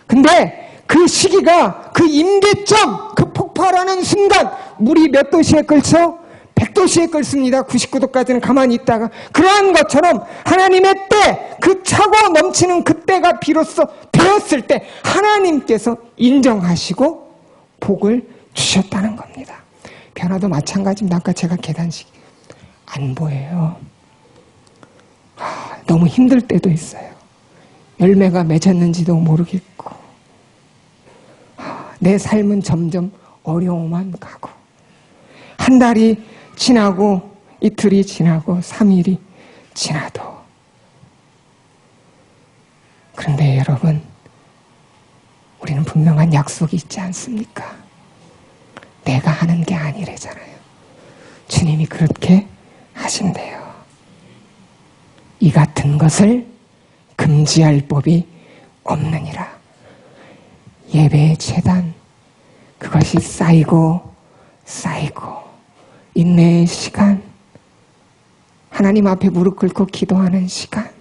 [SPEAKER 1] 근데 그 시기가, 그 임계점, 그 폭발하는 순간 물이 몇 도시에 끓죠? 100도시에 끓습니다. 99도까지는 가만히 있다가. 그러한 것처럼 하나님의 때, 그 차고 넘치는 그때가 비로소 되었을 때 하나님께서 인정하시고 복을 주셨다는 겁니다. 변화도 마찬가지입니다. 아까 제가 계단식 안 보여요. 너무 힘들 때도 있어요. 열매가 맺었는지도 모르겠고, 내 삶은 점점 어려움만 가고, 한 달이 지나고 이틀이 지나고 3일이 지나도. 그런데 여러분, 우리는 분명한 약속이 있지 않습니까? 내가 하는 게 아니래잖아요. 주님이 그렇게 하신대요. 이 같은 것을 금지할 법이 없느니라. 예배의 재단, 그것이 쌓이고 인내의 시간, 하나님 앞에 무릎 꿇고 기도하는 시간,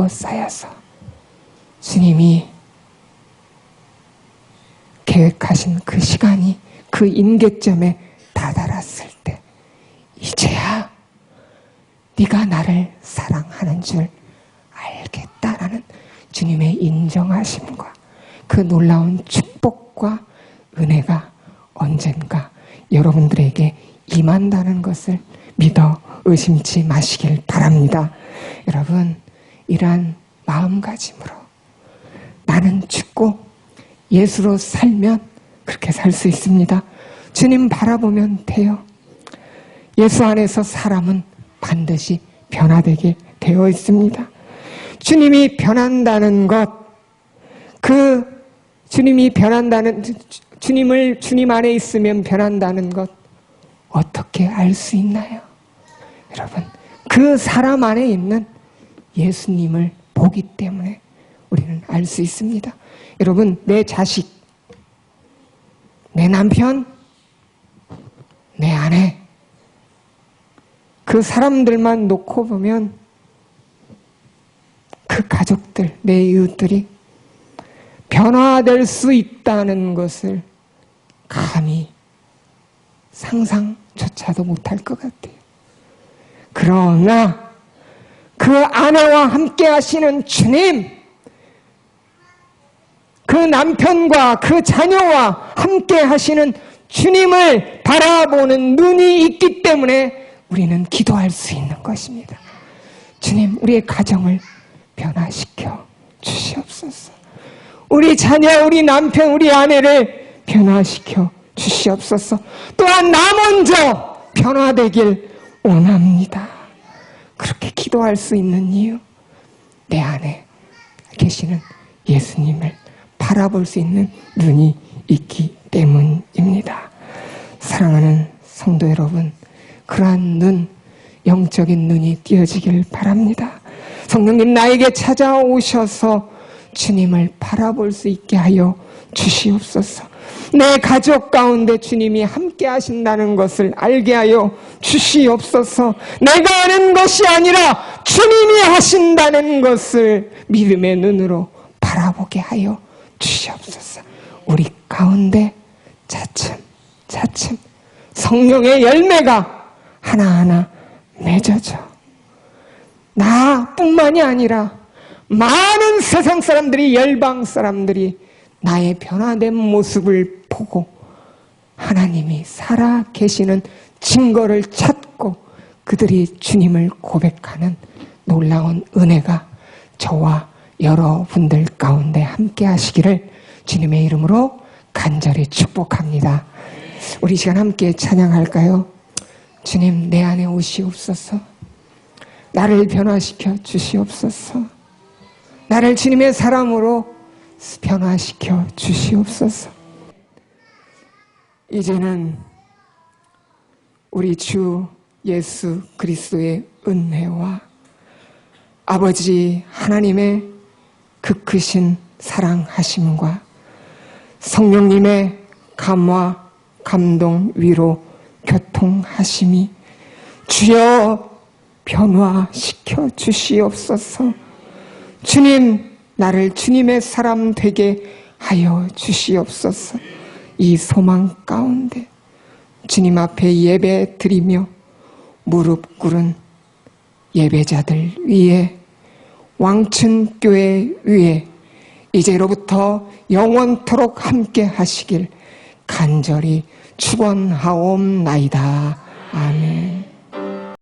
[SPEAKER 1] 쌓여서 주님이 계획하신 그 시간이, 그 임계점에 다다랐을 때 이제야 네가 나를 사랑하는 줄 알겠다라는 주님의 인정하심과 그 놀라운 축복과 은혜가 언젠가 여러분들에게 임한다는 것을 믿어 의심치 마시길 바랍니다. 여러분, 이러한 마음가짐으로 나는 죽고 예수로 살면 그렇게 살 수 있습니다. 주님 바라보면 돼요. 예수 안에서 사람은 반드시 변화되게 되어 있습니다. 주님이 변한다는 것, 주님 안에 있으면 변한다는 것, 어떻게 알 수 있나요? 여러분, 그 사람 안에 있는 예수님을 보기 때문에 우리는 알 수 있습니다. 여러분, 내 자식, 내 남편, 내 아내, 그 사람들만 놓고 보면 그 가족들, 내 이웃들이 변화될 수 있다는 것을 감히 상상조차도 못할 것 같아요. 그러나 그 아내와 함께 하시는 주님, 그 남편과 그 자녀와 함께 하시는 주님을 바라보는 눈이 있기 때문에 우리는 기도할 수 있는 것입니다. 주님, 우리의 가정을 변화시켜 주시옵소서. 우리 자녀, 우리 남편, 우리 아내를 변화시켜 주시옵소서. 또한 나 먼저 변화되길 원합니다. 그렇게 기도할 수 있는 이유, 내 안에 계시는 예수님을 바라볼 수 있는 눈이 있기 때문입니다. 사랑하는 성도 여러분, 그러한 눈, 영적인 눈이 띄어지길 바랍니다. 성령님 나에게 찾아오셔서 주님을 바라볼 수 있게 하여 주시옵소서. 내 가족 가운데 주님이 함께 하신다는 것을 알게 하여 주시옵소서. 내가 하는 것이 아니라 주님이 하신다는 것을 믿음의 눈으로 바라보게 하여 주시옵소서. 우리 가운데 차츰 성령의 열매가 하나하나 맺어져 나뿐만이 아니라 많은 세상 사람들이, 열방 사람들이 나의 변화된 모습을 보고 하나님이 살아 계시는 증거를 찾고 그들이 주님을 고백하는 놀라운 은혜가 저와 여러분들 가운데 함께 하시기를 주님의 이름으로 간절히 축복합니다. 우리 시간 함께 찬양할까요? 주님, 내 안에 오시옵소서. 나를 변화시켜 주시옵소서. 나를 주님의 사람으로 변화시켜 주시옵소서. 이제는 우리 주 예수 그리스도의 은혜와 아버지 하나님의 그 크신 사랑하심과 성령님의 감화, 감동, 위로, 교통하심이 주여 변화시켜 주시옵소서. 주님, 나를 주님의 사람 되게 하여 주시옵소서. 이 소망 가운데 주님 앞에 예배 드리며 무릎 꿇은 예배자들 위에, 왕춘교회 위에 이제로부터 영원토록 함께 하시길 간절히 축원하옵나이다. 아멘.